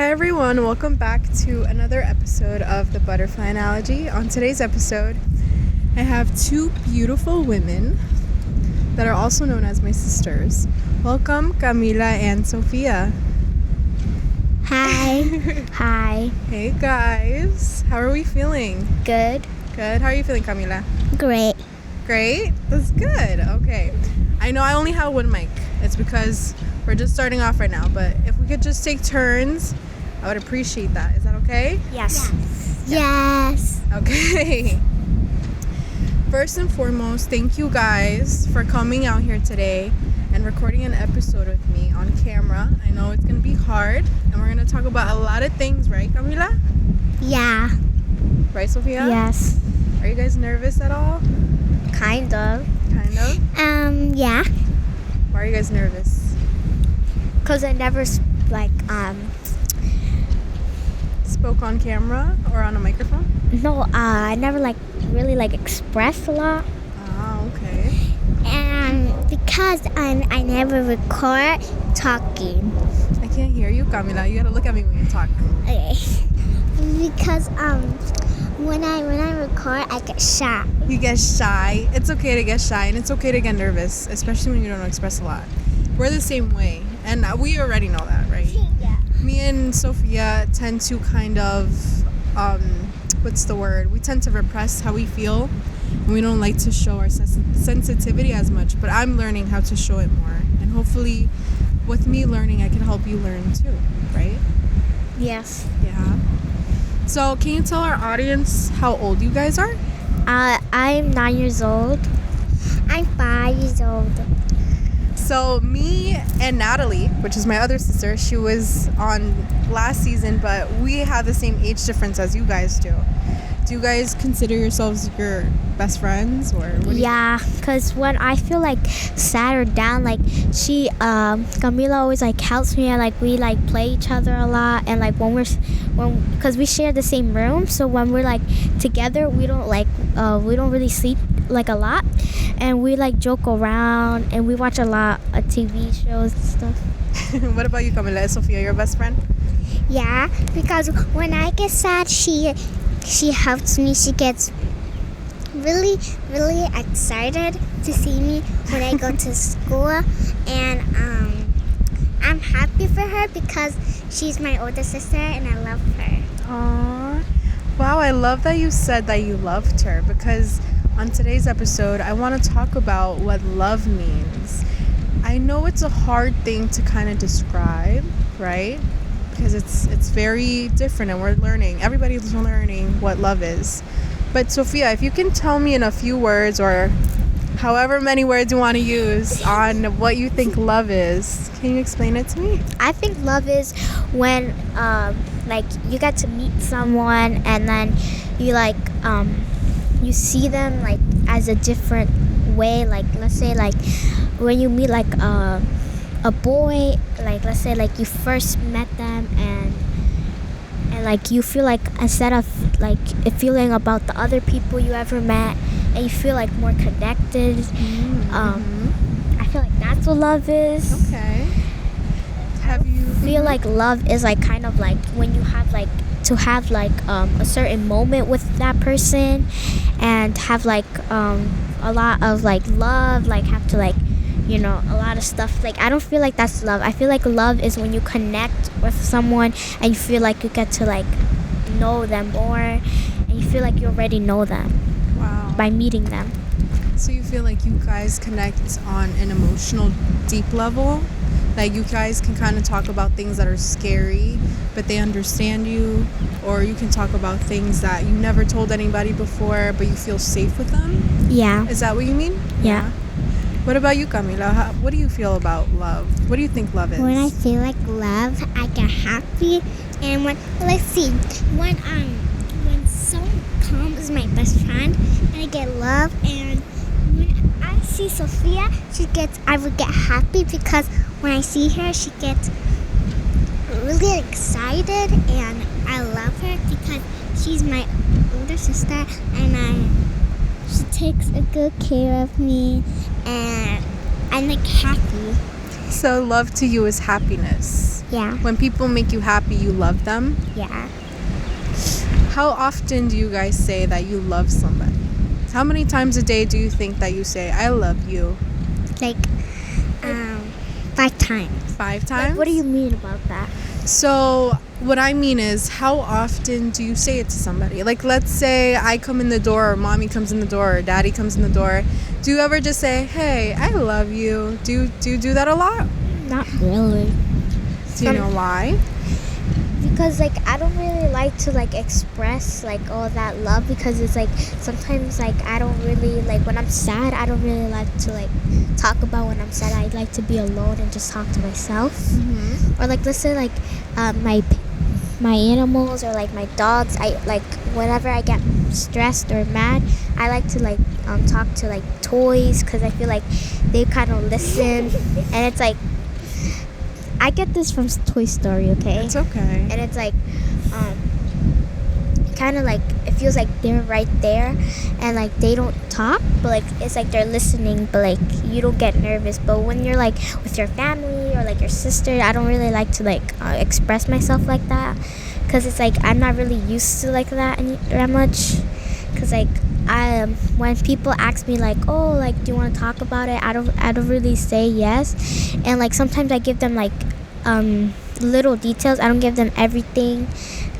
Hi everyone, welcome back to another episode of the Butterfly Analogy. On today's episode, I have two beautiful women that are also known as my sisters. Welcome, Camilla and Sophia. Hi. Hi. Hey guys, how are we feeling? Good. Good. How are you feeling, Camilla? Great. Great? That's good. Okay. I know I only have one mic. It's because we're just starting off right now, but if we could just take turns, I would appreciate that. Is that okay? Yes. Yes. Okay. First and foremost, thank you guys for coming out here today and recording an episode with me on camera. I know it's going to be hard, and we're going to talk about a lot of things, right, Camila? Yeah. Right, Sophia? Yes. Are you guys nervous at all? Kind of. Kind of? Yeah. Why are you guys nervous? Cause I never Spoke on camera or on a microphone? I never really expressed a lot. Oh, okay. And because I never record talking. I can't hear you, Camila. You gotta look at me when you talk. Okay. Because when I record, I get shy. You get shy. It's okay to get shy, and it's okay to get nervous, especially when you don't express a lot. We're the same way, and we already know that, right? Yeah. Me and Sophia tend to kind of, we tend to repress how we feel, and we don't like to show our sensitivity as much, but I'm learning how to show it more, and hopefully with me learning, I can help you learn too, right? Yes. Yeah. So can you tell our audience how old you guys are? I'm 9 years old. I'm 5 years old. So me and Natalie, which is my other sister, she was on last season, but we have the same age difference as you guys do. Do you guys consider yourselves your best friends, or what? Yeah, because when I feel sad or down, Camila always helps me, and we play each other a lot, and because we share the same room, so when we're together, we don't really sleep a lot, and we joke around, and we watch a lot of TV shows and stuff. What about you, Camila? Is Sophia your best friend? Yeah, because when I get sad, she helps me. She gets really, really excited to see me when I go to school, and I'm happy for her because she's my older sister and I love her. Aww. Wow, I love that you said that you loved her, because on today's episode, I want to talk about what love means. I know it's a hard thing to kind of describe, right? Because it's very different, and we're learning. Everybody's learning what love is. But Sophia, if you can tell me in a few words, or however many words you want to use, on what you think love is, can you explain it to me? I think love is when you get to meet someone, and then you you see them as a different way. Let's say when you meet a boy, let's say you first met them, and you feel instead of feeling about the other people you ever met, and you feel more connected. Mm-hmm. I feel that's what love is. Okay. Have you feel love is kind of when you have to have a certain moment with that person, and have a lot of love, have to a lot of stuff. I don't feel that's love. I feel love is when you connect with someone and you feel you get to know them more, and you feel you already know them. Wow. By meeting them. So you feel you guys connect on an emotional, deep level? You guys can kind of talk about things that are scary, but they understand you, or you can talk about things that you never told anybody before, but you feel safe with them? Yeah. Is that what you mean? Yeah. What about you, Camila? What do you feel about love? What do you think love is? When I feel love, I get happy. And when someone comes my best friend, and I get love. And when I see Sophia, I would get happy, because when I see her, she gets really excited, and I love her because she's my older sister, and she takes a good care of me, and I'm happy. So love to you is happiness. Yeah. When people make you happy, you love them. Yeah. How often do you guys say that you love somebody? How many times a day do you think that you say, I love you? Like 5 times. 5 times? Like, what do you mean about that? So what I mean is, how often do you say it to somebody? Like, let's say I come in the door, or mommy comes in the door, or daddy comes in the door. Do you ever just say, hey, I love you? Do you do that a lot? Not really. Do you know why? Because like I don't really like to like express like all that love, because it's like sometimes like I don't really like when I'm sad, I don't really like to like talk about when I'm sad. I like to be alone and just talk to myself. Mm-hmm. Or like let's say like my animals or like my dogs, I like whenever I get stressed or mad, I like to like talk to like toys, because I feel like they kind of listen. And it's like I get this from Toy Story, okay? It's okay. And it's like kind of like it feels like they're right there, and like they don't talk, but like it's like they're listening, but like you don't get nervous. But when you're like with your family or like your sister, I don't really like to like express myself like that, because it's like I'm not really used to like that much. Because like when people ask me like, oh, like do you want to talk about it, I don't really say yes. And like sometimes I give them like little details. I don't give them everything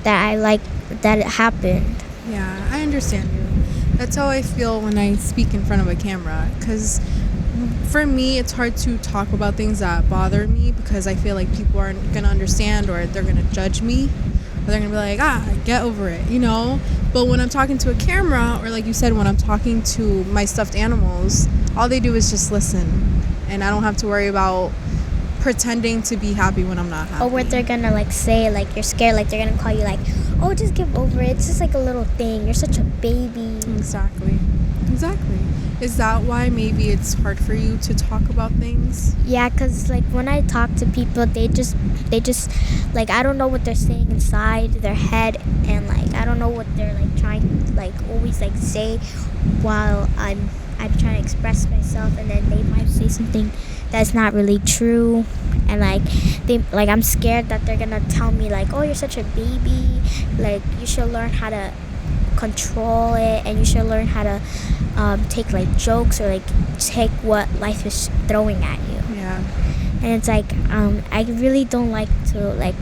that I like that it happened. Yeah, I understand you. That's how I feel when I speak in front of a camera, because for me it's hard to talk about things that bother me, because I feel like people aren't gonna understand, or they're gonna judge me, or they're gonna be like, get over it, you know. But when I'm talking to a camera, or like you said, when I'm talking to my stuffed animals, all they do is just listen, and I don't have to worry about pretending to be happy when I'm not happy. Or what they're gonna like say, like you're scared, like they're gonna call you like, oh, just give over it, it's just like a little thing, you're such a baby. Exactly. Is that why maybe it's hard for you to talk about things? Yeah, because like when I talk to people, they just like I don't know what they're saying inside their head, and like I don't know what they're like trying to like always like say while I'm trying to express myself, and then they might say something that's not really true, and like I'm scared that they're gonna tell me like, oh, you're such a baby, like you should learn how to control it, and you should learn how to take like jokes, or like take what life is throwing at you. Yeah. And it's like I really don't like to like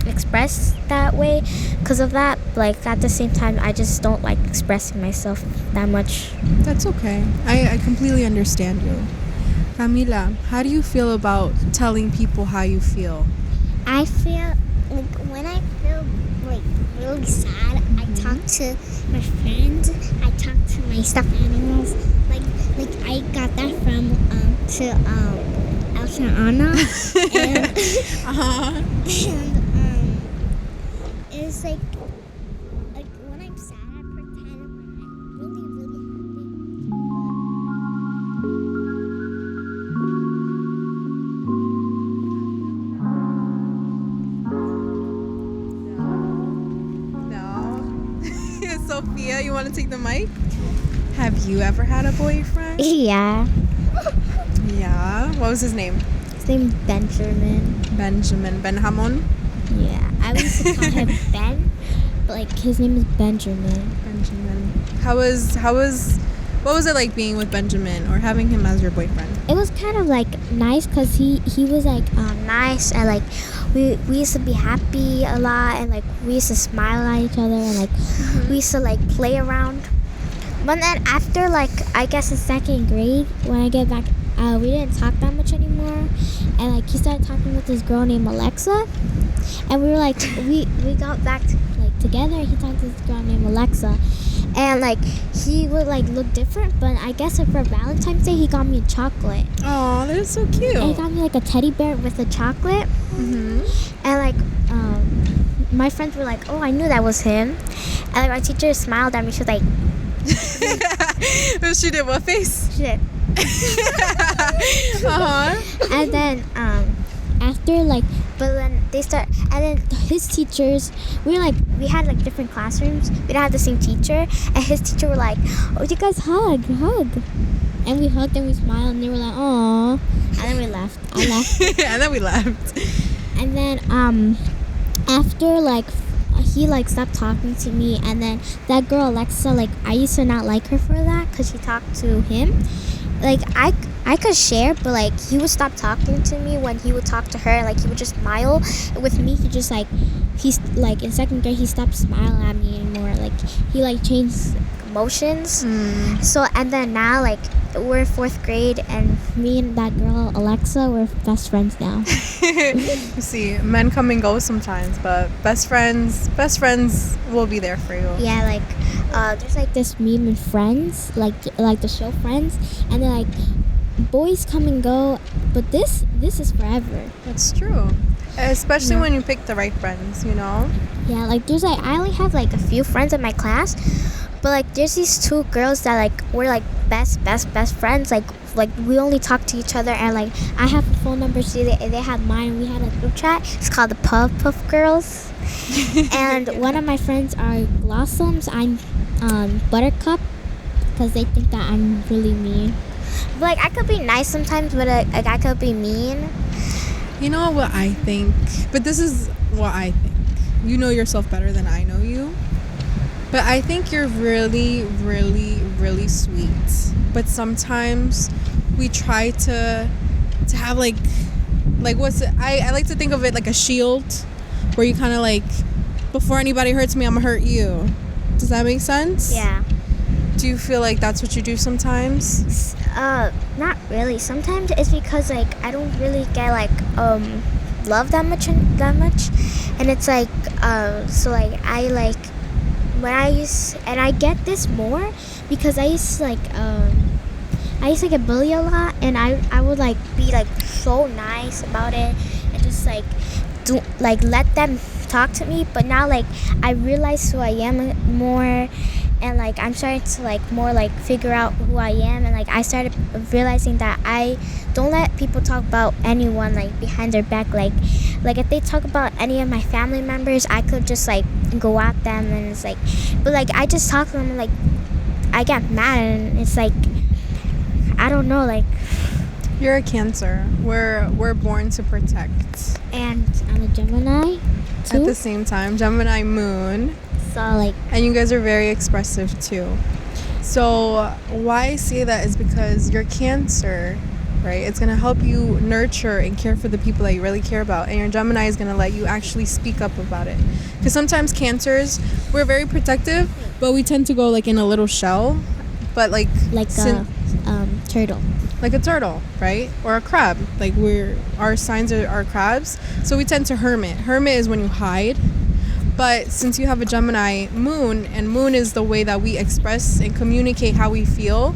express that way because of that. Like at the same time, I just don't like expressing myself that much. That's okay. I completely understand you. Camila, how do you feel about telling people how you feel? I feel like when I feel like really sad, I talk to my friends. I talk to my stuffed animals. Like I got that from Elsa Anna, and it's like when I'm sad, I pretend I'm really No. Sophia, you want to take the mic? Have you ever had a boyfriend? Yeah. Yeah. What was his name? His name's Benjamin. Benjamin. Yeah, I used to call him Ben, but like his name is Benjamin. What was it like being with Benjamin, or having him as your boyfriend? It was kind of like nice, because he was like nice, and like we used to be happy a lot, and like we used to smile at each other, and like we used to like play around. But then after like I guess in second grade, when I get back, we didn't talk that much anymore, and like he started talking with this girl named Alexa, and we were like we got back together. He talked to this girl named Alexa, and like he would like look different, but I guess like, for Valentine's Day he got me a chocolate. Oh, that is so cute. And he got me like a teddy bear with a chocolate. Mm-hmm. And like my friends were like, oh, I knew that was him. And like my teacher smiled at me. She was like, She did what face? she did. And then after like, but then they start, and then his teachers, we had like different classrooms. We didn't have the same teacher, and his teacher were like, oh, you guys hug, and we hugged and we smiled, and they were like, oh, and then we left. I left. And then we left. and then after like he like stopped talking to me, and then that girl Alexa, like I used to not like her for that because she talked to him. Like I could share, but like he would stop talking to me when he would talk to her. Like he would just smile. With me, he just like he's like in second grade he stopped smiling at me anymore. Like he like changed emotions. So and then now like we're in fourth grade, and me and that girl Alexa, we're best friends now. You see, men come and go sometimes, but best friends will be there for you. Yeah, like there's like this meme in Friends, like the show Friends, and they're like boys come and go, but this is forever. That's true. Especially when you pick the right friends, you know? Yeah, like there's like I only have like a few friends in my class, but like there's these two girls that like we're like best friends. Like we only talk to each other, and like I have the phone numbers, they have mine. We had a group chat. It's called the Puff Girls. And one of my friends are Blossoms. I'm Buttercup, because they think that I'm really mean. But like I could be nice sometimes, but like I could be mean. You know what I think? But this is what I think. You know yourself better than I know you. But I think you're really, really, really sweet. But sometimes we try to have like what's it? I like to think of it like a shield, where you kind of like, before anybody hurts me, I'm gonna hurt you. Does that make sense? Yeah. Do you feel like that's what you do sometimes? Not really. Sometimes it's because like I don't really get like love that much, and it's like so like I like when I get this more because I used to get bullied a lot, and I would like be like so nice about it and just like do like let them talk to me. But now like I realize who I am more, and like I'm starting to like more like figure out who I am, and like I started realizing that I don't let people talk about anyone like behind their back. Like if they talk about any of my family members, I could just like go at them, and it's like, but like I just talk to them and like I get mad, and it's like I don't know, like You're a Cancer. We're born to protect. and I'm a Gemini too. At the same time, Gemini moon. So like And you guys are very expressive too. So why I say that is because you're Cancer, right? It's going to help you nurture and care for the people that you really care about. And your Gemini is going to let you actually speak up about it. Because sometimes Cancers, we're very protective, but we tend to go like in a little shell. But like a turtle. like a turtle, right? Or a crab. Like our signs are crabs. So we tend to hermit. Hermit is when you hide. But since you have a Gemini moon, and moon is the way that we express and communicate how we feel,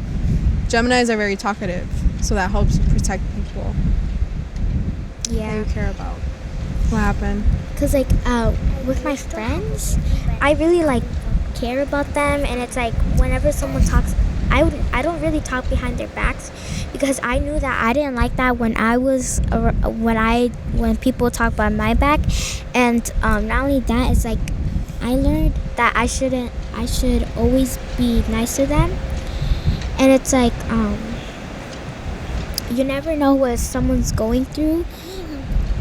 Geminis are very talkative. So that helps you protect people that Yeah. you care about. What happened? Cause like with my friends, I really like care about them, and it's like whenever someone talks, I don't really talk behind their backs, because I knew that I didn't like that when people talk behind my back, and not only that, it's like I learned that I should always be nice to them, and it's like you never know what someone's going through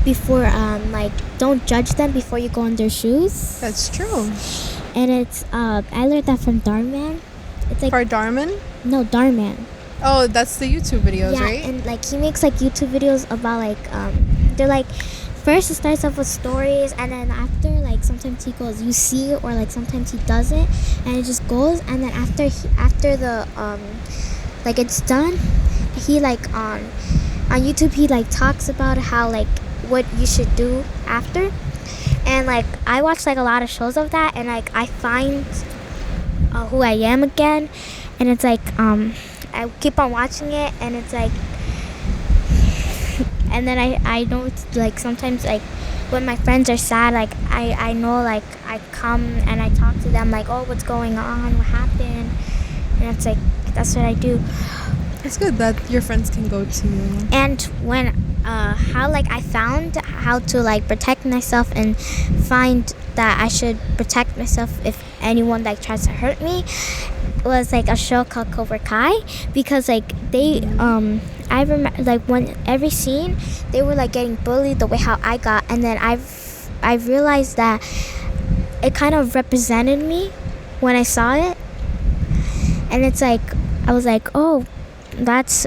before like don't judge them before you go in their shoes. That's true. And it's I learned that from Darman. It's like For Darman? no Darman. Oh, that's the YouTube videos, Yeah, right? and like he makes like YouTube videos about like they're like first it starts off with stories, and then after like sometimes he goes you see, or like sometimes he doesn't, and it just goes, and then after the like it's done, he like on YouTube he like talks about how like what you should do after. And like I watch like a lot of shows of that, and like I find who I am again, and it's like I keep on watching it, and it's like and then I know it's like sometimes like when my friends are sad, like I know like I come and I talk to them like, oh, what's going on, what happened, and it's like that's what I do. It's good that your friends can go to you. And when how like I found how to like protect myself and find that I should protect myself if anyone like tries to hurt me was like a show called Cobra Kai, because like they I remember like when every scene they were like getting bullied the way how I got, and then I realized that it kind of represented me when I saw it, and it's like I was like, oh, that's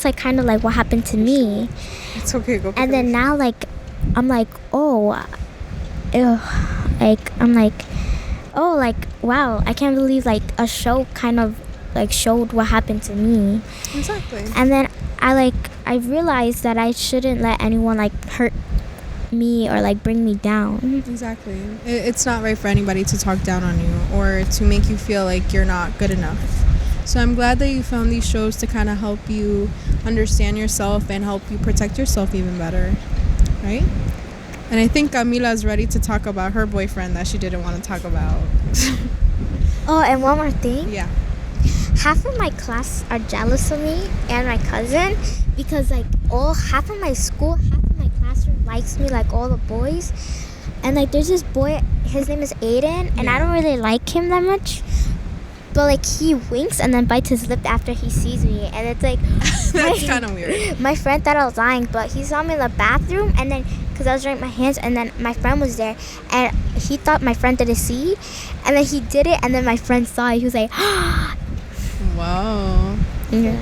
like kind of like what happened to me. It's okay, go. And then now like I'm like, oh, ew, like I'm like, oh, like wow, I can't believe like a show kind of like showed what happened to me. Exactly. And then I realized that I shouldn't let anyone like hurt me or like bring me down. Exactly. It's not right for anybody to talk down on you or to make you feel like you're not good enough. So I'm glad that you found these shows to kind of help you understand yourself and help you protect yourself even better, right? And I think Camila is ready to talk about her boyfriend that she didn't want to talk about. Oh, and one more thing. Yeah. Half of my class are jealous of me and my cousin because like half of my school, half of my classroom likes me, like all the boys. And like there's this boy, his name is Aiden, and I don't really like him that much. But like he winks and then bites his lip after he sees me, and it's like That's kind of weird. My friend thought I was lying, but he saw me in the bathroom, and then because I was washing my hands, and then my friend was there, and he thought my friend didn't see, and then he did it, and then my friend saw it. He was like, wow. yeah.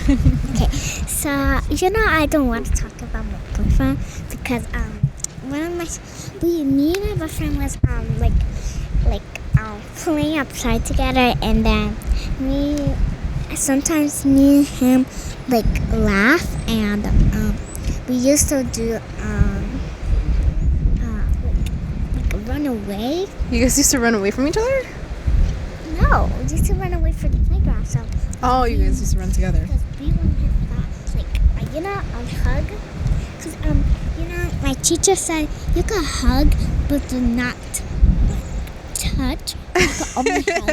Okay, so I don't want to talk about my boyfriend because me and my boyfriend was playing outside together, and then sometimes me and him like laugh, and we used to do run away. You guys used to run away from each other? No, we used to run away from the playground. So Oh, you guys used to run together. because we wanted that hug. Because my teacher said you can hug, but do not touch. You can only hug.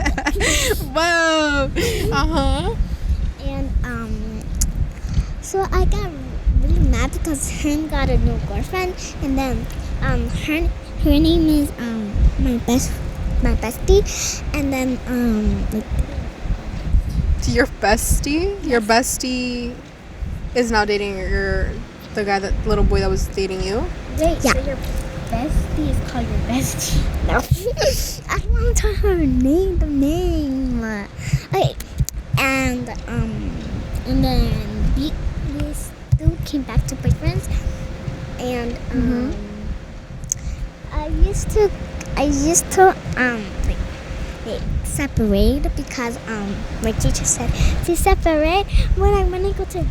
Whoa. Uh-huh. And so I got really mad because him got a new girlfriend, and then her name is my bestie, and then Your bestie? Your bestie is now dating the guy, that little boy that was dating you? Wait, Yeah. so your bestie is called your bestie? no, I don't want to tell her the name. Okay, and then we still came back to boyfriends, and I used to separate because my teacher said to separate. When I go to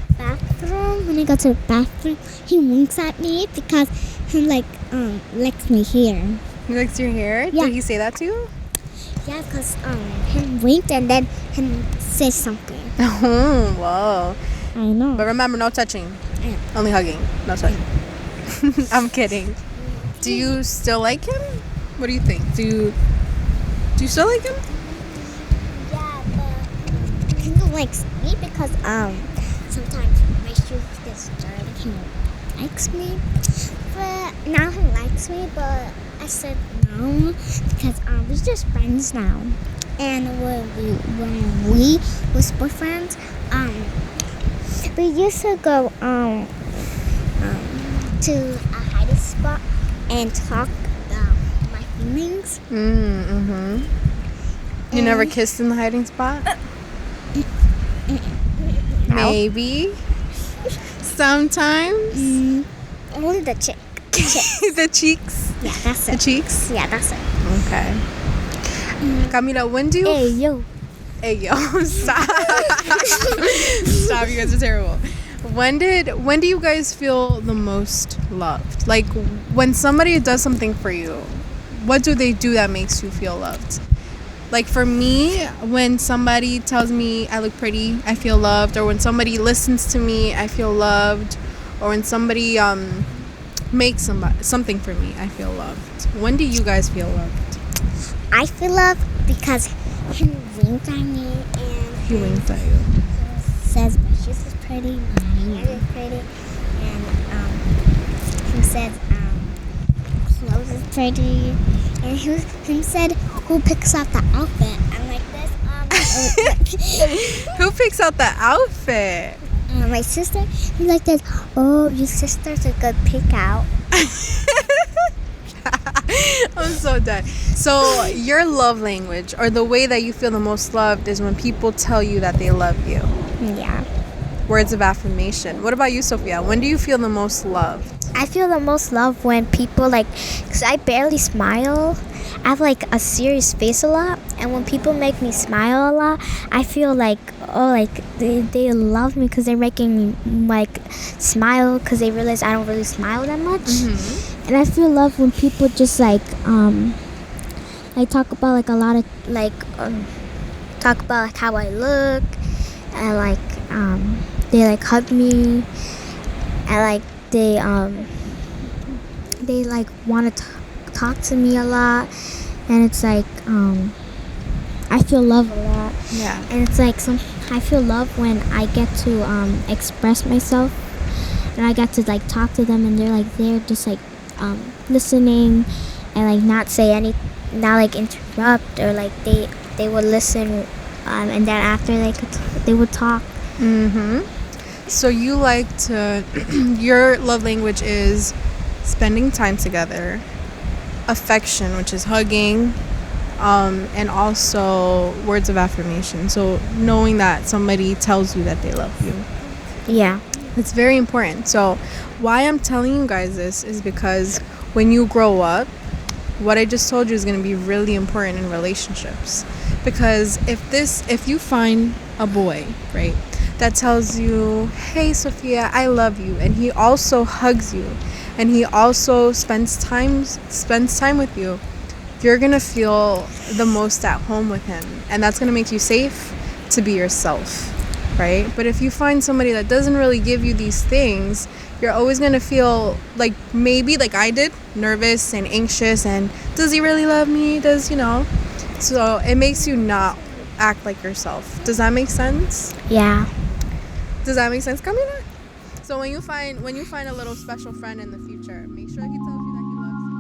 the bathroom, he winks at me because he likes me here. He likes your hair? Yeah. Did he say that to you? Yeah, because him winked and then him said something. Oh, whoa. I know. But remember, no touching. Yeah. Only hugging. No touching. I'm kidding. Do you still like him? What do you think? Do you still like him? Yeah, but he likes me because sometimes my shoes get dirty. He likes me, but now he likes me. But I said no because we're just friends now. And when we was boyfriends, we used to go to a hiding spot and talk about my feelings. Mm-hmm. You never kissed in the hiding spot? No. Maybe. Sometimes. Only the chick. The cheeks. Yeah, that's The it. cheeks. Yeah, that's it. Okay. Camila, when do you? Hey, yo. Hey, yo, stop! Stop! You guys are terrible. When do you guys feel the most loved? Like when somebody does something for you, what do they do that makes you feel loved? Like for me, when somebody tells me I look pretty, I feel loved. Or when somebody listens to me, I feel loved. Or when somebody makes something for me, I feel loved. When do you guys feel loved? I feel loved because he winked at me and He winks at you. says my shoes is pretty, my hair is pretty, and he said clothes is pretty, and he said who picks out the outfit. I'm like this. Who picks out the outfit? my sister, be like this. Oh, your sister's a good pick out. I'm so dead. So your love language, or the way that you feel the most loved, is when people tell you that they love you. Yeah. Words of affirmation. What about you, Sophia? When do you feel the most loved? I feel the most love when people because I barely smile. I have a serious face a lot, and when people make me smile a lot, I feel they love me because they're making me smile because they realize I don't really smile that much. Mm-hmm. And I feel love when people just talk about a lot of talk about how I look, and they hug me, and they want to talk to me a lot, and it's I feel love a lot. Yeah. And it's I feel love when I get to express myself, and I get to talk to them, and they're just listening, and not say any, not interrupt, or they would listen, and then after they would talk. Mm-hmm. So you like to, your love language is spending time together, affection, which is hugging, and also words of affirmation. So knowing that somebody tells you that they love you. Yeah. It's very important. So why I'm telling you guys this is because when you grow up, what I just told you is going to be really important in relationships. Because if you find a boy, right, that tells you, hey Sophia, I love you, and he also hugs you, and he also spends time with you, you're gonna feel the most at home with him, and that's gonna make you safe to be yourself, right? But if you find somebody that doesn't really give you these things, you're always gonna feel maybe like I did, nervous and anxious, and does he really love me? So it makes you not act like yourself. Does that make sense? Yeah. Does that make sense, Camila? So when you find a little special friend in the future, make sure he tells you that he loves you.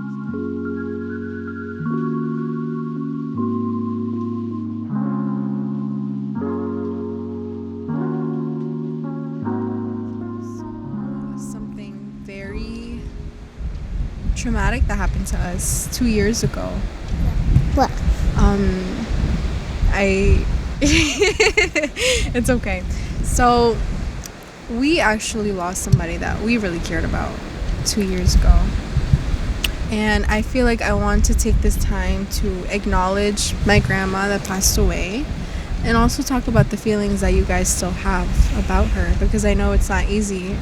So something very traumatic that happened to us 2 years ago. What? It's okay. So we actually lost somebody that we really cared about 2 years ago. And I feel like I want to take this time to acknowledge my grandma that passed away, and also talk about the feelings that you guys still have about her, because I know it's not easy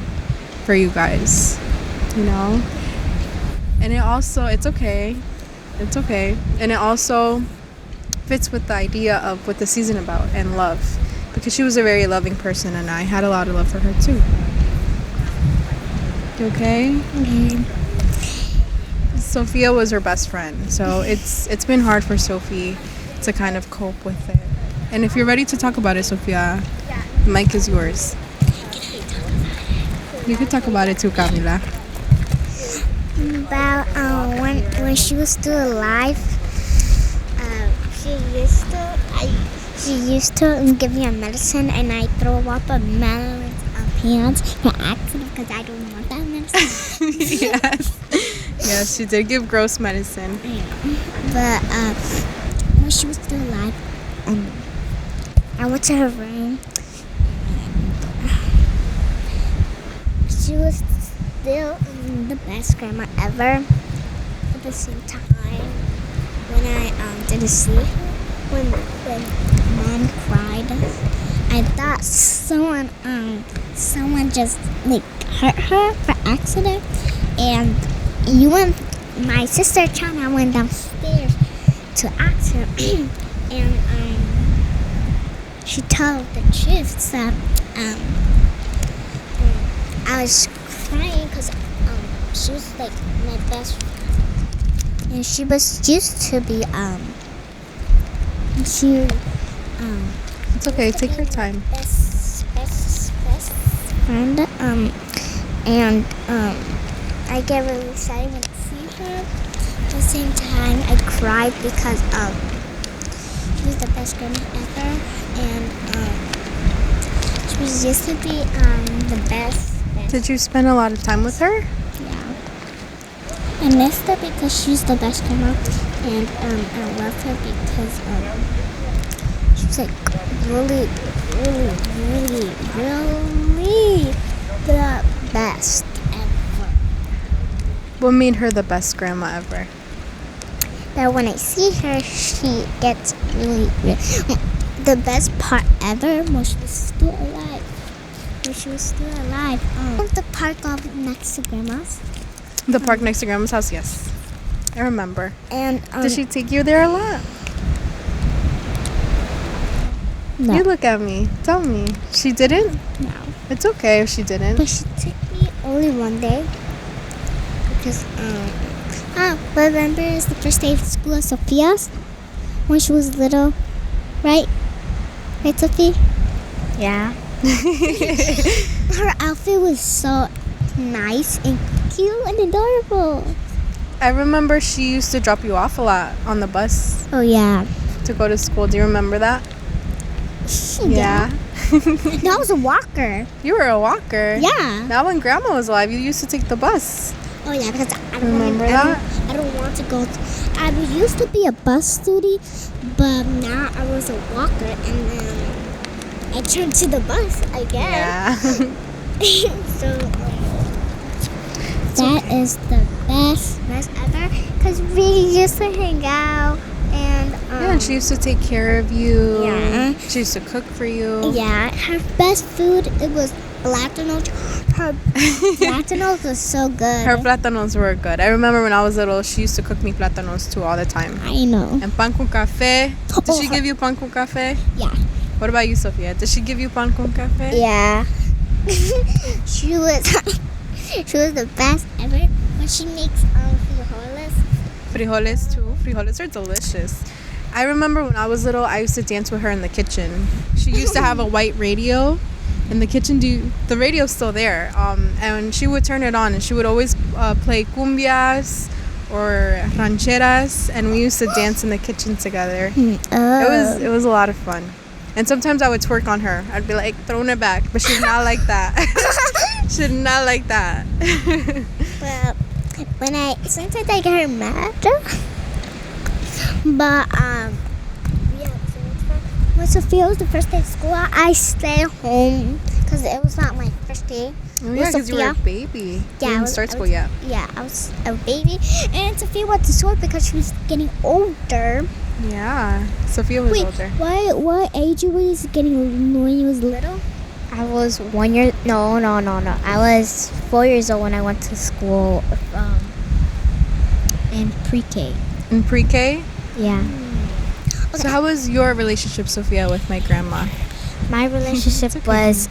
for you guys, And it's okay. It's okay. And it also fits with the idea of what the season about, and love, because she was a very loving person, and I had a lot of love for her too. You okay? Mm-hmm. Sophia was her best friend, so it's been hard for Sophie to kind of cope with it. And if you're ready to talk about it, Sophia, the mic is yours. You can talk about it too, Camila. About when she was still alive, she used to give me a medicine, and I throw up a melon's hands for accident because I don't want that medicine. Yes, she did give gross medicine. But when she was still alive, I went to her room. She was still the best grandma ever. At the same time, when I didn't see her, when Mom cried, I thought someone just hurt her for accident. And my sister Chana went downstairs to ask her, and she told the truth that I was crying because she was my best friend, and she was used to be It's okay, take your time. best friend, and I get really sad when I see her. At the same time, I cried because she was the best grandma ever, and she She used to be the best. Did you spend a lot of time with her? Yeah. I missed her because she's the best grandma, and I love her because she's like really, really, really, really the best ever. What made her the best grandma ever? But when I see her, she gets really. The best part ever when she was still alive. The park of next to grandma's. The park next to grandma's house, yes. I remember. And Did she take you there a lot? No. You look at me. Tell me. She didn't? No. It's okay if she didn't. But she took me only one day because but remember it's the first day of school at Sophia's when she was little, right? Right, Sophie? Yeah. Her outfit was so nice and cute and adorable. I remember she used to drop you off a lot on the bus Oh yeah. to go to school. Do you remember that? Yeah. No, I was a walker. You were a walker. Yeah. Now when grandma was alive, you used to take the bus. Oh yeah, because I don't Remember want, that? I don't want to go. I used to be a bus student, but now I was a walker, and then I turned to the bus again. Yeah. So that is the best ever because we used to hang out and Yeah, and she used to take care of you. Yeah. She used to cook for you. yeah, her best food it was platanos. Her platanos was so good. Her plátanos were good. I remember when I was little, she used to cook me plátanos too all the time. I know. And pan con café. Did she Oh, give you pan con café? Yeah. What about you, Sophia? Did she give you pan con café? Yeah. she was the best ever. When she makes frijoles. Frijoles too. Frijoles are delicious. I remember when I was little, I used to dance with her in the kitchen. She used to have a white radio in the kitchen. The radio's still there. And she would turn it on, and she would always play cumbias or rancheras, and we used to dance in the kitchen together. It was a lot of fun. And sometimes I would twerk on her. I'd be like, throwing it back, but she did not like that. She did not like that. Well, sometimes I get her mad. But yeah. So when Sophia was the first day of school, I stayed home because it was not my first day. Oh, yeah, because you were a Sophia. baby. You Yeah, didn't start school yet. Yeah, I was a baby, and Sophia went to school because she was getting older. Yeah, Sophia was Wait, older. what age was getting when you was little? I was 1 year. No. I was 4 years old when I went to school in pre-K. In pre-K? Yeah. So how was your relationship, Sophia, with my grandma? My relationship It's okay.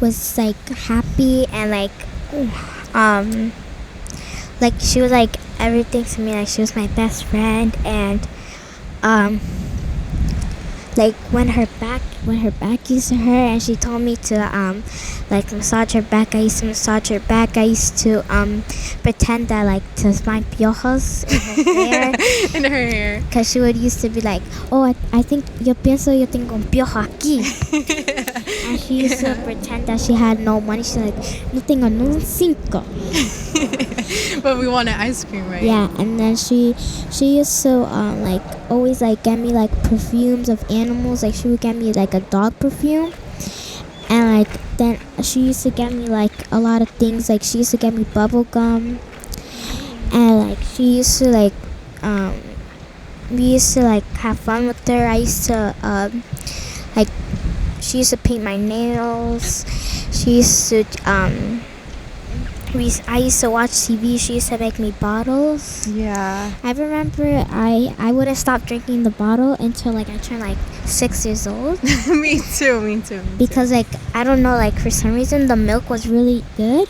was like happy and like she was like everything to me. Like she was my best friend, and like when her back used to hurt and she told me to like massage her back, I used to massage her back. I used to pretend that like to find piojos in her hair. In her hair. Because she would used to be like, oh, I think yo pienso yo tengo un piojo aquí. And she used to pretend that she had no money. She's like, no tengo ni un cinco. But we wanted ice cream, right? Yeah, and then she used to like always like get me like perfumes of animals. Like she would get me like a dog perfume. And like then she used to get me like a lot of things. Like she used to get me bubble gum. And like she used to like we used to like have fun with her. I used to like she used to paint my nails. She used to I used to watch TV. She used to make me bottles. Yeah. I remember I wouldn't stop drinking the bottle until like I turned like 6 years old. Me too. Because like I don't know, like for some reason the milk was really good.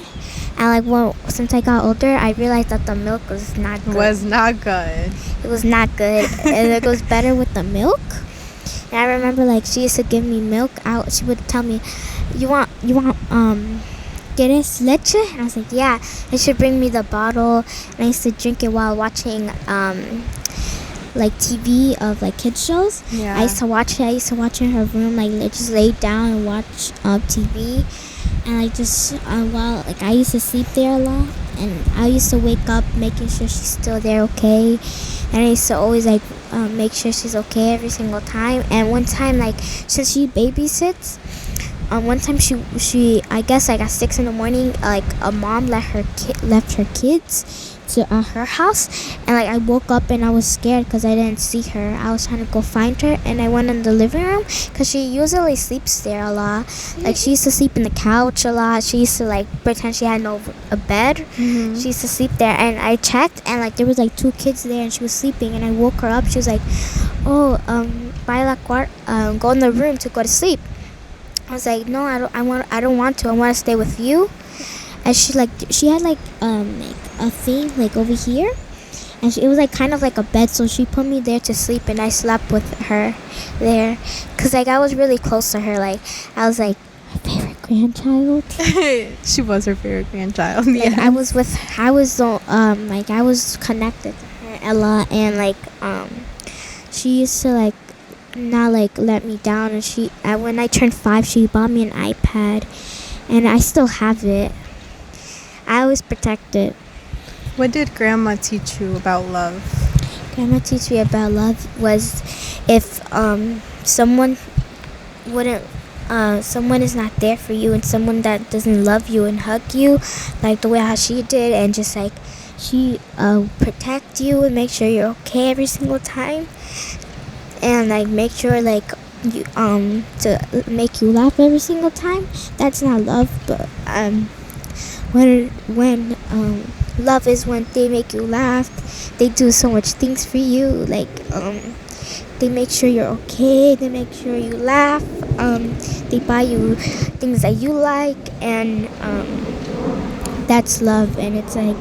And like well, since I got older, I realized that the milk was not good. Was not good. It was not good. And it goes better with the milk. And I remember like she used to give me milk out. She would tell me, you want ¿Quieres leche? And I was like, yeah. And she'd bring me the bottle, and I used to drink it while watching like TV of like kids shows. Yeah. I used to watch it. I used to watch in her room, like just lay down and watch TV, and like just while like I used to sleep there a lot, and I used to wake up making sure she's still there, okay, and I used to always like make sure she's okay every single time. And one time, like since she babysits, one time she I guess like at 6 in the morning, like a mom left her kids to her house, and like I woke up and I was scared because I didn't see her. I was trying to go find her, and I went in the living room because she usually sleeps there a lot. Like she used to sleep in the couch a lot. She used to like pretend she had a bed. Mm-hmm. She used to sleep there, and I checked, and like there was like 2 kids there, and she was sleeping, and I woke her up. She was like, "Oh, go in the room to go to sleep." I was like, "No, I don't want to. I want to stay with you." And she had like a thing like over here, and it was like kind of like a bed, so she put me there to sleep, and I slept with her there, cause like I was really close to her. Like I was like her favorite grandchild. She was her favorite grandchild. Like Yeah. I was connected to her a lot, and like she used to like not like let me down, and when I turned 5, she bought me an iPad, and I still have it. I always protect it. What did Grandma teach you about love? Grandma teach me about love was if someone is not there for you, and someone that doesn't love you and hug you like the way how she did, and just like she protect you and make sure you're okay every single time, and like make sure like you to make you laugh every single time. That's not love, but when love is when they make you laugh. They do so much things for you, like they make sure you're okay, they make sure you laugh, they buy you things that you like, and that's love. And it's like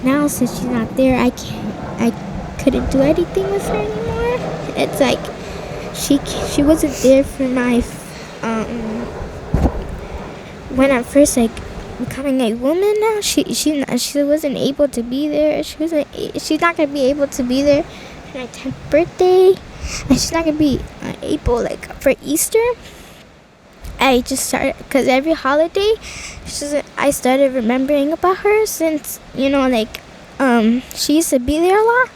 now since she's not there, I couldn't do anything with her anymore. It's like she wasn't there for my when I first like becoming a woman. Now she wasn't able to be there. She's not gonna be able to be there for my 10th birthday, and she's not gonna be able like for Easter. I just started, because every holiday I started remembering about her, since like she used to be there a lot,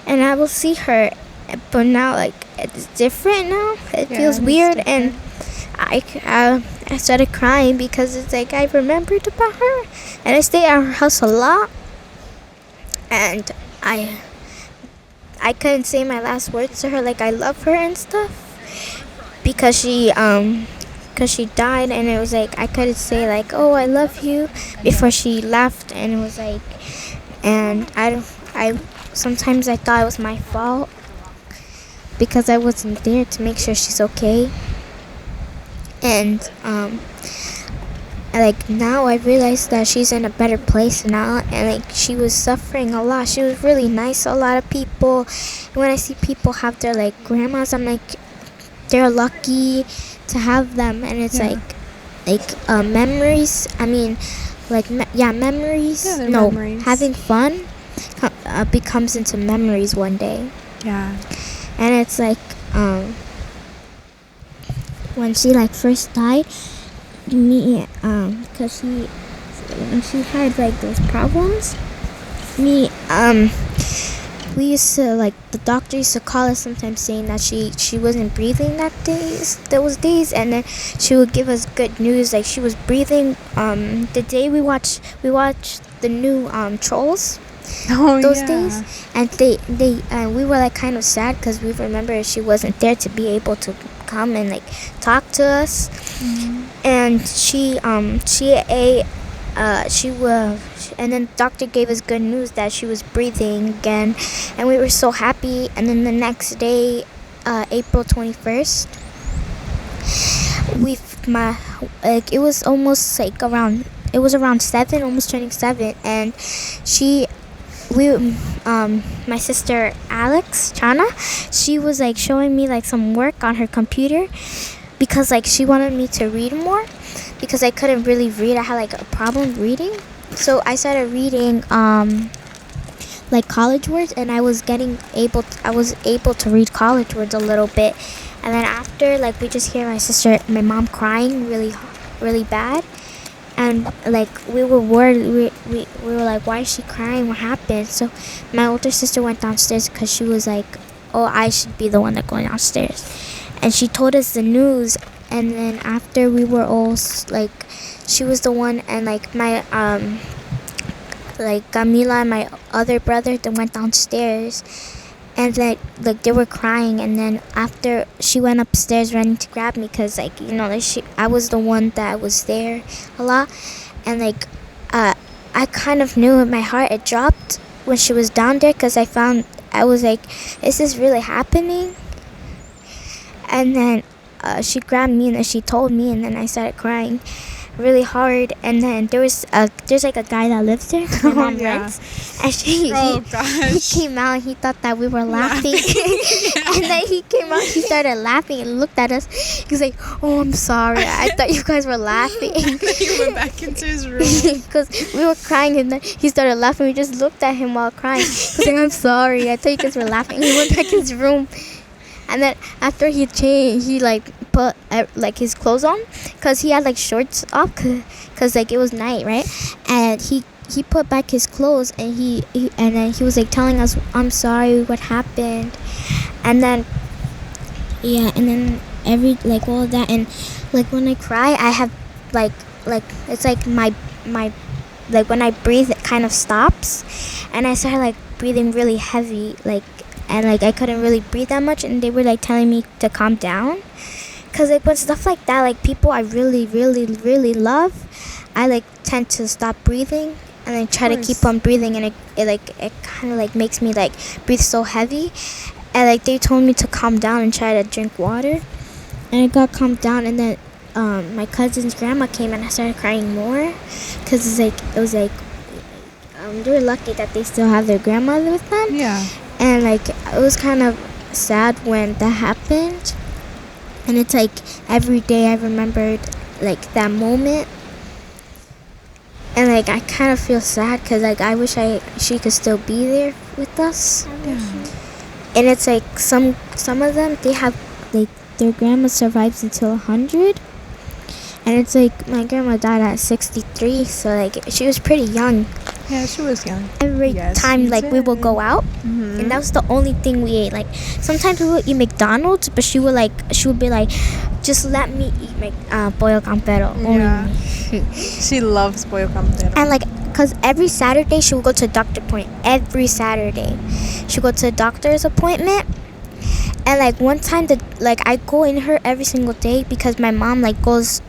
and I will see her, but now like it's different now. It feels weird, and I started crying because it's like I remembered about her, and I stay at her house a lot, and I couldn't say my last words to her like I love her and stuff, because she died, and it was like I couldn't say like, oh, I love you before she left, and it was like, and I sometimes I thought it was my fault because I wasn't there to make sure she's okay. And like now I realized that she's in a better place now, and like she was suffering a lot. She was really nice to a lot of people. And when I see people have their like grandmas, I'm like, they're lucky to have them. And it's like memories. I mean, like memories. Yeah, no, memories. Having fun becomes into memories one day. Yeah. And it's like when she like first died, me because when she had like those problems, we used to like, the doctor used to call us sometimes saying that she wasn't breathing those days, and then she would give us good news like she was breathing. The day we watched the new Trolls. Those days, and we were like kind of sad because we remember she wasn't there to be able to come and like talk to us. And and then the doctor gave us good news that she was breathing again, and we were so happy. And then the next day, April 21st, it was almost like around 7, almost turning 7, and my sister Alex Chana, she was like showing me like some work on her computer, because like she wanted me to read more, because I couldn't really read. I had like a problem reading, so I started reading like college words, and I was able to read college words a little bit. And then after, like, we just hear my mom crying really bad. And like we were worried, we were like, why is she crying, what happened? So my older sister went downstairs because she was like, oh, I should be the one that going downstairs. And she told us the news. And then after, we were all like, she was the one, and like my like Camilla and my other brother, they went downstairs, and like they were crying. And then after, she went upstairs running to grab me because, like, you know, like I was the one that was there a lot. And like I kind of knew in my heart it dropped when she was down there, because I was like, is this really happening? And then she grabbed me, and then she told me, and then I started crying really hard. And then there's like a guy that lives there, my mom rents, and he came out, and he thought that we were laughing. And then he came out, he started laughing and looked at us. He was like, oh, I'm sorry, I thought you guys were laughing. And then he went back into his room because we were crying, and then he started laughing. We just looked at him while crying. He was like, I'm sorry, I thought you guys were laughing. He went back in his room. And then after he changed, he like put like his clothes on, because he had like shorts off, because like it was night, right? And he put back his clothes, and and then he was like telling us, I'm sorry, what happened? And then and then like all of that. And like when I cry, I have like it's like my like when I breathe, it kind of stops, and I started like breathing really heavy, like, and like I couldn't really breathe that much. And they were like telling me to calm down, because like when stuff like that, like people I really really really love, I like tend to stop breathing, and I try to keep on breathing, and it kind of like makes me like breathe so heavy. And like they told me to calm down and try to drink water, and I got calmed down. And then my cousin's grandma came, and I started crying more, because it was like they were lucky that they still have their grandmother with them. Yeah. And like it was kind of sad when that happened. And it's like every day I remembered like that moment. And like I kind of feel sad, because like I wish she could still be there with us. And it's like some of them, they have like their grandma survives until 100. And it's like my grandma died at 63, so like she was pretty young. Yeah, she was young. Every time like we would go out, and that was the only thing we ate. Like sometimes we would eat McDonald's, but she would be like, just let me eat pollo campero. Yeah. She loves pollo campero. And like, because every Saturday she would go to a doctor appointment. Every Saturday she would go to a doctor's appointment. And like one time I go in her every single day, because my mom like goes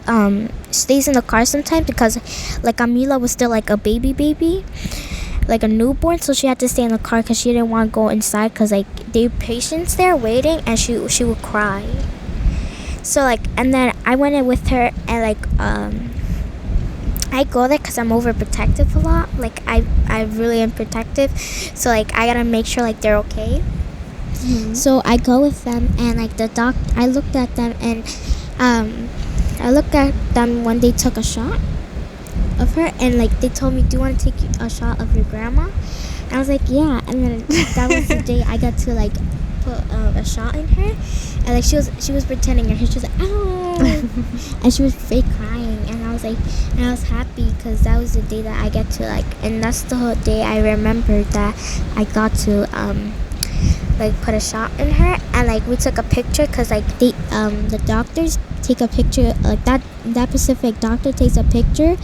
stays in the car sometimes, because like Camilla was still like a baby, like a newborn, so she had to stay in the car because she didn't want to go inside, because like there were patients there waiting, and she would cry. So like, and then I went in with her, and like I go there because I'm overprotective a lot. Like I really am protective, so like I gotta make sure like they're okay. So I go with them, and like I looked at them, and I looked at them when they took a shot of her, and like they told me, do you want to take a shot of your grandma? And I was like, yeah. And then that was the day I got to like put a shot in her, and like she was pretending, and she was like, oh, and she was fake crying, and I was happy, because that was the day that I get to like, and that's the whole day I remembered that I got to like put a shot in her. And like we took a picture, because like the doctors take a picture, like that specific doctor takes a picture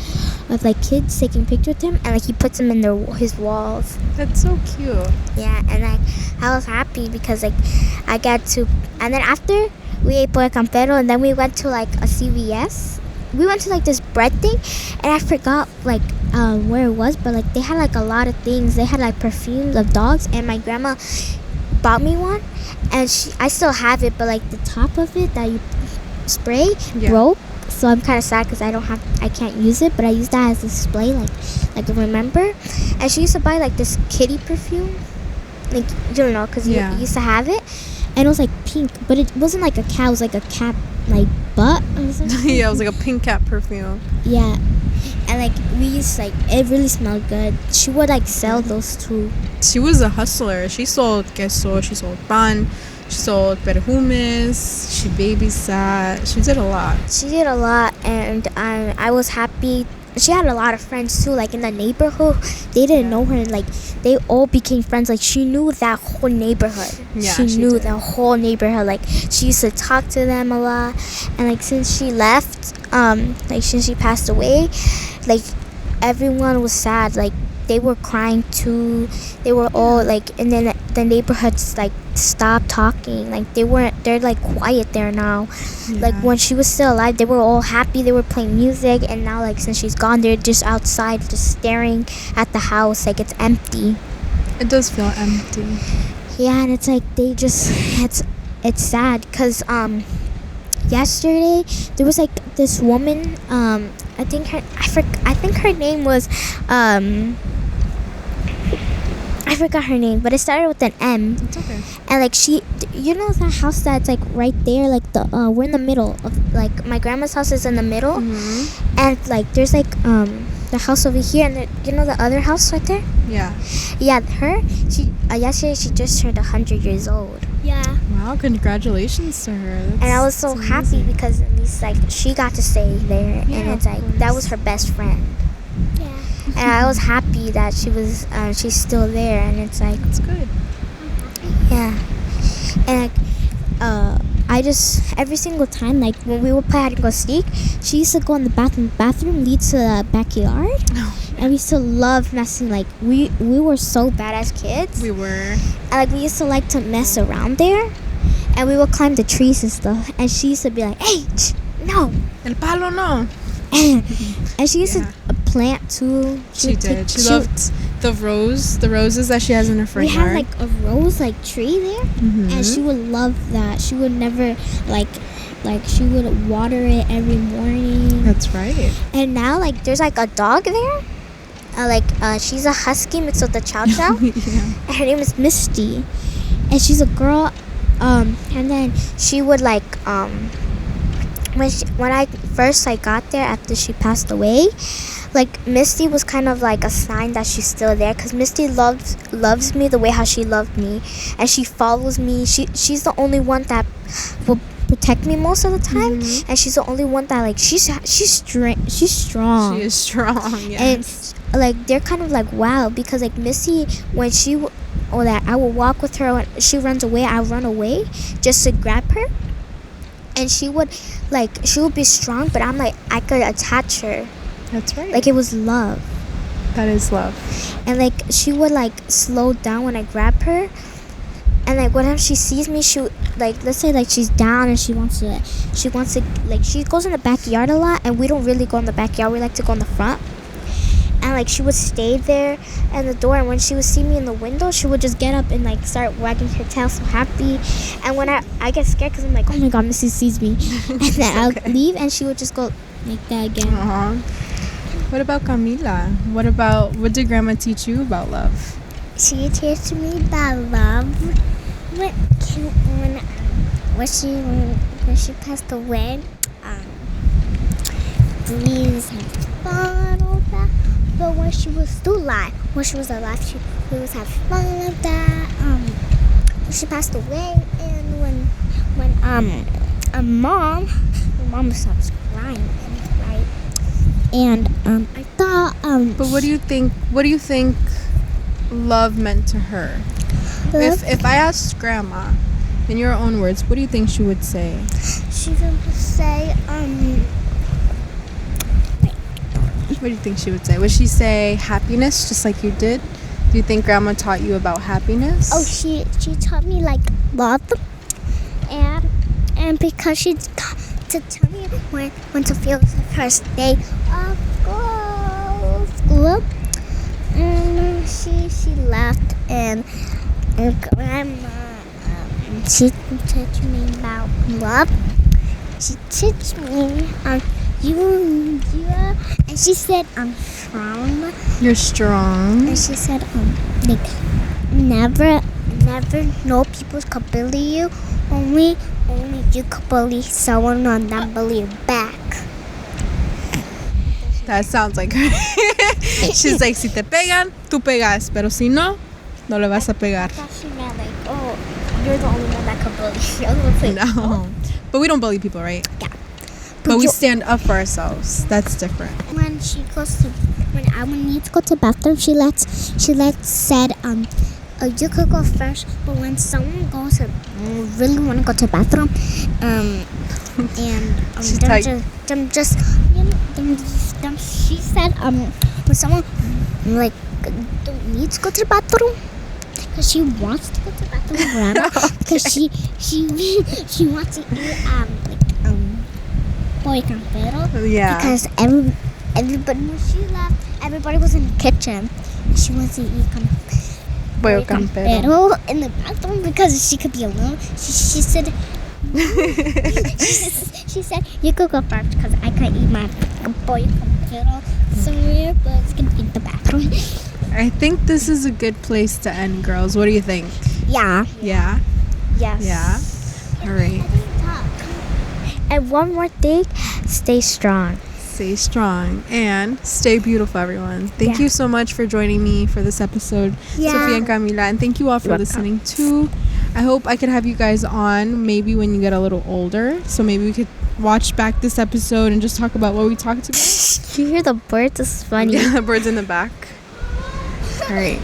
of like kids taking pictures with him, and like he puts them in his walls. That's so cute. Yeah. And like I was happy, because like I got to, and then after we ate pollo campero, and then we went to like a CVS. We went to like this bread thing, and I forgot like where it was, but like they had like a lot of things. They had like perfumes of dogs, and my grandma bought me one, and I still have it, but like the top of it that you spray broke, so I'm kind of sad because I can't use it, but I use that as a display, like a remember. And she used to buy like this kitty perfume, like, you don't know, because you used to have it, and it was like pink, but it wasn't like a cat, it was like a cat like butt or something. Yeah, it was like a pink cat perfume. Yeah. And like we used it really smelled good. She would sell those too. She was a hustler. She sold queso, she sold pan, she sold perfumes, she babysat. She did a lot. She did a lot, and I was happy. She had a lot of friends too, in the neighborhood. They didn't know her, and they all became friends. She knew that whole neighborhood. Yeah, she she knew did. the whole neighborhood. She used to talk to them a lot. And since she left, since she passed away, everyone was sad. They were crying too. They were all and then the neighborhoods stopped talking. They're quiet there now. Yeah. When she was still alive, they were all happy. They were playing music, and now since she's gone, they're just outside, just staring at the house. It's empty. It does feel empty. Yeah, and it's they just it's sad because yesterday there was this woman. I think her name was I forgot her name, but it started with an M. It's okay. And she, that house that's right there, we're in the middle of my grandma's house is in the middle, Mm-hmm. and there's the house over here, and the other house right there. Yeah. Yeah, she yesterday she just turned 100 years old. Yeah. Wow, congratulations to her. And I was so happy because at least she got to stay there, Yeah, and it's of that course. was her best friend. Yeah. And I was happy that she's still there, and it's It's good. yeah. And I just every single time when we would play hide and go seek, she used to go in the bathroom. Bathroom leads to the backyard, and we used to love messing. We were so bad as kids. We were. And we used to to mess around there, and we would climb the trees and stuff. And she used to be like, "Hey, no!" El palo no. And she used Yeah. to plant too. She did. She loved the roses that she has in her front We yard. had a rose tree there, Mhm. and she would love that. She would never she would water it every morning. That's right. And now there's a dog there. She's a husky mixed with a chow chow. Yeah. And her name is Misty, and she's a girl. And then she would when I first got there after she passed away, Misty was kind of a sign that she's still there, because Misty loves me the way how she loved me, and she follows me. She's the only one that will protect me most of the time, Mhm. and she's the only one that she's strong. She is strong. Yes. And they're kind of wow, because Missy, when or that I will walk with her, when she runs away, I run away just to grab her, and she would be strong, but I'm I could attach her. That's right. It was love. That is love. And she would slow down when I grab her, and whenever she sees me, she let's say she's down and she wants to she goes in the backyard a lot, and we don't really go in the backyard, we like to go in the front. And she would stay there at the door, and when she would see me in the window, she would just get up and start wagging her tail so happy. And when I get scared, because I'm oh my god, Missy sees me, and then I'll leave, and she would just go like that again. Uh-huh. What about Camila? What did Grandma teach you about love? She teaches me that love when she passed away. Please have fun, all that. But when she was still alive, we was have fun of that. When she passed away, and when mom stopped crying, right? And I thought But what do you think love meant to her? love, If I asked Grandma, in your own words, what do you think she would say? she would say What do you think she would say? Would she say happiness, just like you did? Do you think Grandma taught you about happiness? oh, she taught me love, and because she to tell me when Sophia was the first day of school, and she left, and Grandma she taught me about love. She taught me you and she said I'm strong. You're strong. And she said, never know people could bully you. Only you could bully someone and not bully you back. That sounds like her. She's like, si te pegan, tú pegas, pero si no, no le vas a pegar. I thought she meant like, oh, you're the only one that can bully. I was like, No. But we don't bully people, right? Yeah. But we stand up for ourselves. That's different. When she goes to, when I would need to go to bathroom, she said, you could go first, but when someone goes and really want to go to bathroom, She's them tight. she said, when someone like needs to go to the bathroom, because she wants to go to the bathroom, right? Because she wants to eat pollo campero. Yeah. Because everybody when she left, everybody was in the kitchen. She wants to eat Pollo campero. campero in the bathroom because she could be alone. She said, she said, you could go first because I could eat my pollo campero somewhere, but it's gonna be in the bathroom. I think this is a good place to end, girls. What do you think? Yeah. Yeah? yes. Yeah? All right. And one more thing, stay strong. Stay strong and stay beautiful, everyone. Thank Yeah. you so much for joining me for this episode, Sophia and Camilla. And thank you all for Welcome. listening too. I hope I could have you guys on maybe when you get a little older. So maybe we could watch back this episode and just talk about what we talked about. You hear the birds? This is funny. Yeah, birds in the back. All right.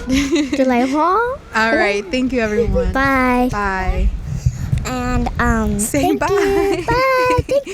They're like, huh? All right. Thank you, everyone. Bye. Bye. And Say thank bye. you. Bye. Thank